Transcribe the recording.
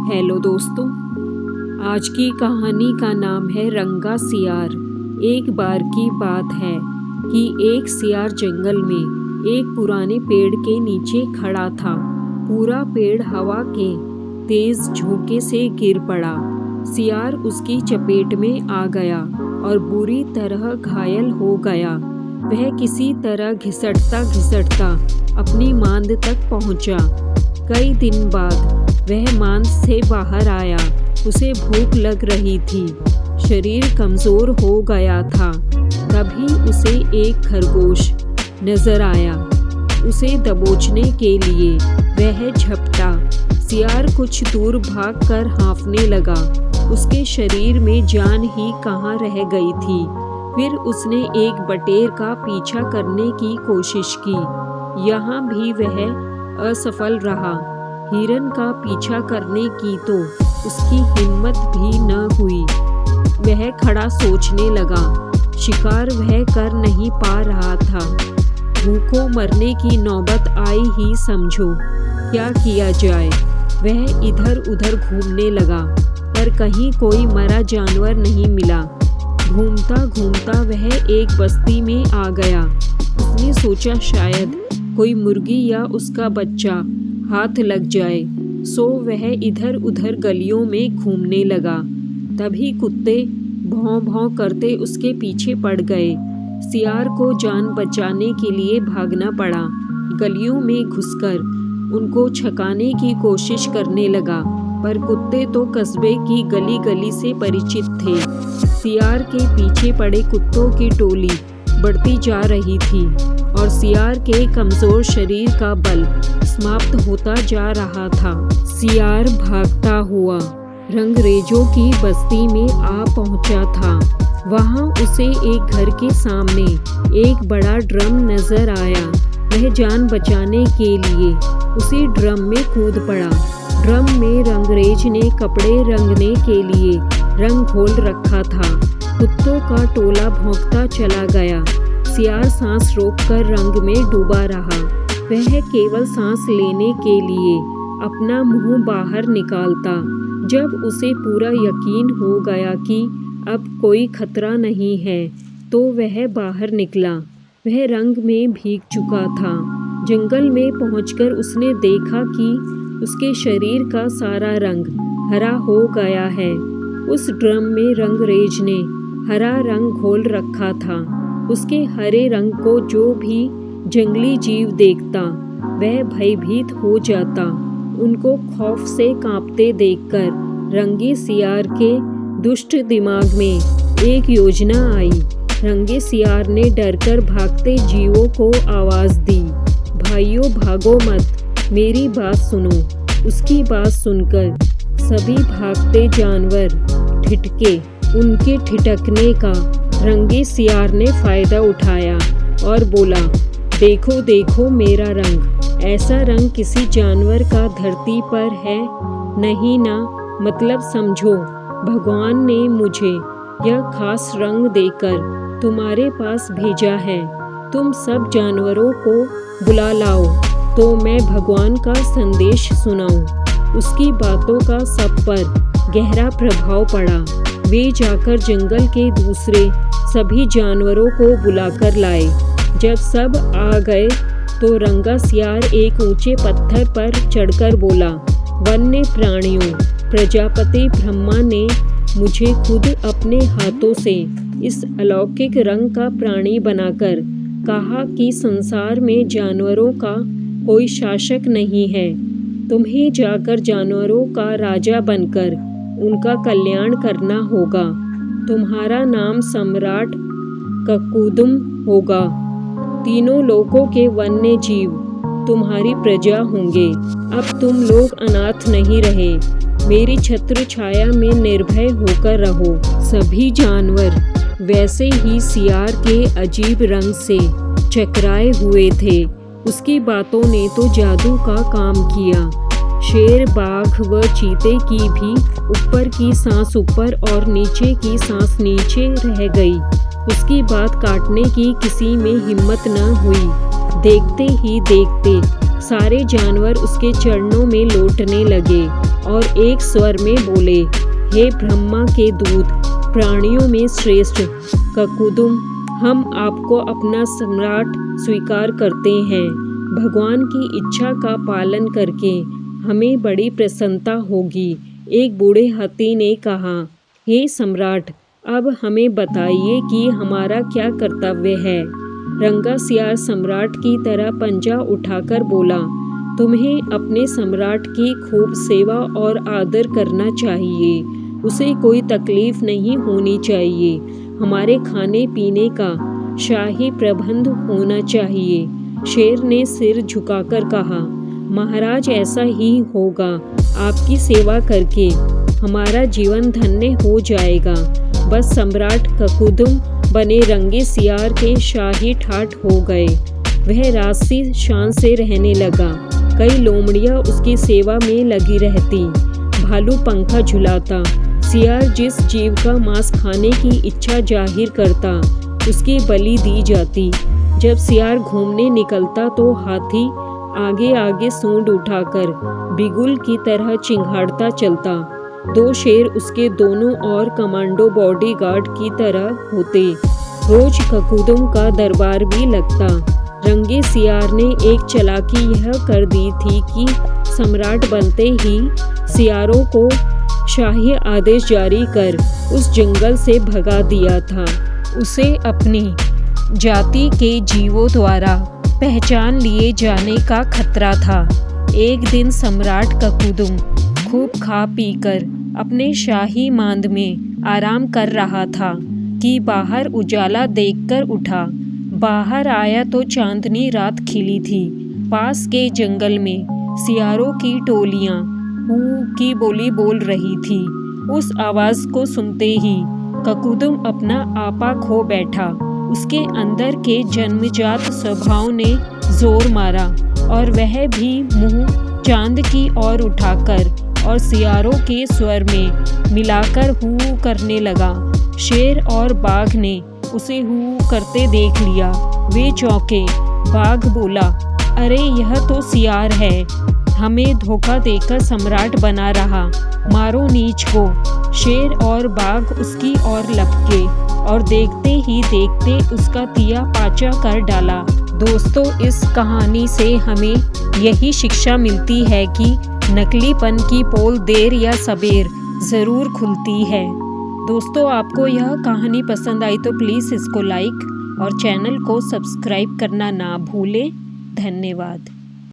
Hello दोस्तों, आज की कहानी का नाम है रंगा सियार। एक बार की बात है कि एक सियार जंगल में एक पुराने पेड़ के नीचे खड़ा था। पूरा पेड़ हवा के तेज झोंके से गिर पड़ा। सियार उसकी चपेट में आ गया और बुरी तरह घायल हो गया। वह किसी तरह घिसटता घिसटता अपनी मांद तक पहुंचा। कई दिन बाद वह मांद से बाहर आया। उसे भूख लग रही थी, शरीर कमजोर हो गया था। तभी उसे एक खरगोश नजर आया। उसे दबोचने के लिए वह झपटा। सियार कुछ दूर भागकर हाँफने लगा। उसके शरीर में जान ही कहाँ रह गई थी। फिर उसने एक बटेर का पीछा करने की कोशिश की। यहाँ भी वह असफल रहा। हिरन का पीछा करने की तो उसकी हिम्मत भी न हुई। वह खड़ा सोचने लगा। शिकार वह कर नहीं पा रहा था। भूखों मरने की नौबत आई ही समझो। क्या किया जाए? वह इधर उधर घूमने लगा, पर कहीं कोई मरा जानवर नहीं मिला। घूमता घूमता वह एक बस्ती में आ गया। उसने सोचा शायद कोई मुर्गी या उसका बच्चा हाथ लग जाए, सो वह इधर उधर गलियों में घूमने लगा। तभी कुत्ते भौं भौं करते उसके पीछे पड़ गए। सियार को जान बचाने के लिए भागना पड़ा। गलियों में घुसकर उनको छकाने की कोशिश करने लगा, पर कुत्ते तो कस्बे की गली गली से परिचित थे। सियार के पीछे पड़े कुत्तों की टोली बढ़ती जा रही थी और सियार के कमजोर शरीर का बल समाप्त होता जा रहा था। सियार भागता हुआ रंगरेजों की बस्ती में आ पहुंचा था। वहां उसे एक घर के सामने एक बड़ा ड्रम नजर आया। वह जान बचाने के लिए उसी ड्रम में कूद पड़ा। ड्रम में रंगरेज ने कपड़े रंगने के लिए रंग घोल रखा था। कुत्तों का टोला भौंकता चला गया। सियार सांस रोककर रंग में डूबा रहा। वह केवल सांस लेने के लिए अपना मुंह बाहर निकालता। जब उसे पूरा यकीन हो गया कि अब कोई खतरा नहीं है, तो वह बाहर निकला। वह रंग में भीग चुका था। जंगल में पहुंचकर उसने देखा कि उसके शरीर का सारा रंग हरा हो गया है। उस ड्रम में रंगरेज ने हरा रंग घोल रखा था। उसके हरे रंग को जो भी जंगली जीव देखता, वह भयभीत हो जाता। उनको खौफ से कांपते देखकर रंगे सियार के दुष्ट दिमाग में एक योजना आई। रंगे सियार ने डरकर भागते जीवों को आवाज दी, भाइयों भागो मत, मेरी बात सुनो। उसकी बात सुनकर सभी भागते जानवर ठिठके। उनके ठिठकने का रंगे सियार ने फायदा उठाया और बोला, देखो देखो मेरा रंग। ऐसा रंग किसी जानवर का धरती पर है नहीं ना। मतलब समझो, भगवान ने मुझे यह खास रंग देकर तुम्हारे पास भेजा है। तुम सब जानवरों को बुला लाओ तो मैं भगवान का संदेश सुनाऊं। उसकी बातों का सब पर गहरा प्रभाव पड़ा। वे जाकर जंगल के दूसरे सभी जानवरों को बुलाकर लाए। जब सब आ गए तो रंगा सियार एक ऊंचे पत्थर पर चढ़कर बोला, वन्य प्राणियों, प्रजापति ब्रह्मा ने मुझे खुद अपने हाथों से इस अलौकिक रंग का प्राणी बनाकर कहा कि संसार में जानवरों का कोई शासक नहीं है। तुम्हें जाकर जानवरों का राजा बनकर उनका कल्याण करना होगा। तुम्हारा नाम सम्राट ककुदुम होगा। तीनों लोकों के वन्य जीव तुम्हारी प्रजा होंगे। अब तुम लोग अनाथ नहीं रहे। मेरी छत्र छाया में निर्भय होकर रहो। सभी जानवर वैसे ही सियार के अजीब रंग से चकराए हुए थे। उसकी बातों ने तो जादू का काम किया। शेर, बाघ व चीते की भी ऊपर की सांस ऊपर और नीचे की सांस नीचे रह गई। उसकी बात काटने की किसी में हिम्मत न हुई। देखते ही देखते सारे जानवर उसके चरणों में लौटने लगे और एक स्वर में बोले, हे ब्रह्मा के दूत, प्राणियों में श्रेष्ठ ककुदुम, हम आपको अपना सम्राट स्वीकार करते हैं। भगवान की इच्छा का पालन करके हमें बड़ी प्रसन्नता होगी। एक बूढ़े हाथी ने कहा, हे सम्राट, अब हमें बताइए कि हमारा क्या कर्तव्य है। रंगा सियार सम्राट की तरह पंजा उठाकर बोला, तुम्हें अपने सम्राट की खूब सेवा और आदर करना चाहिए। उसे कोई तकलीफ नहीं होनी चाहिए। हमारे खाने पीने का शाही प्रबंध होना चाहिए। शेर ने सिर झुकाकर कहा, महाराज ऐसा ही होगा। आपकी सेवा करके हमारा जीवन धन्य हो जाएगा। बस सम्राट ककुदुम बने रंगे सियार के शाही ठाठ हो गए। वह राजसी शान से रहने लगा। कई लोमड़ियाँ उसकी सेवा में लगी रहती। भालू पंखा झुलाता। सियार जिस जीव का मांस खाने की इच्छा जाहिर करता, उसकी बलि दी जाती। जब सियार घूमने निकलता तो हाथी आगे आगे सूंड उठाकर बिगुल की तरह चिंघाड़ता चलता। दो शेर उसके दोनों ओर कमांडो बॉडीगार्ड की तरह होते। रोज ककुदुम का दरबार भी लगता। रंगे सियार ने एक चालाकी यह कर दी थी कि सम्राट बनते ही सियारों को शाही आदेश जारी कर उस जंगल से भगा दिया था। उसे अपनी जाति के जीवों द्वारा पहचान लिए जाने का खतरा था। एक दिन सम्राट ककुदुम खूब खा पीकर अपने शाही मांद में आराम कर रहा था कि बाहर उजाला देखकर उठा। बाहर आया तो चांदनी रात खिली थी। पास के जंगल में सियारों की टोलियां हू की बोली बोल रही थी। उस आवाज को सुनते ही ककुदुम अपना आपा खो बैठा। उसके अंदर के जन्मजात स्वभाव ने जोर मारा और वह भी मुंह चांद की ओर उठाकर और सियारों के स्वर में मिलाकर हू करने लगा। शेर और बाघ ने उसे हू करते देख लिया। वे चौंके। बाघ बोला, अरे यह तो सियार है, हमें धोखा देकर सम्राट बना रहा, मारो नीच को। शेर और बाघ उसकी ओर लपके और देखते ही देखते उसका तिया पाचा कर डाला। दोस्तों, इस कहानी से हमें यही शिक्षा मिलती है कि नकलीपन की पोल देर या सबेर ज़रूर खुलती है। दोस्तों, आपको यह कहानी पसंद आई तो प्लीज़ इसको लाइक और चैनल को सब्सक्राइब करना ना भूलें। धन्यवाद।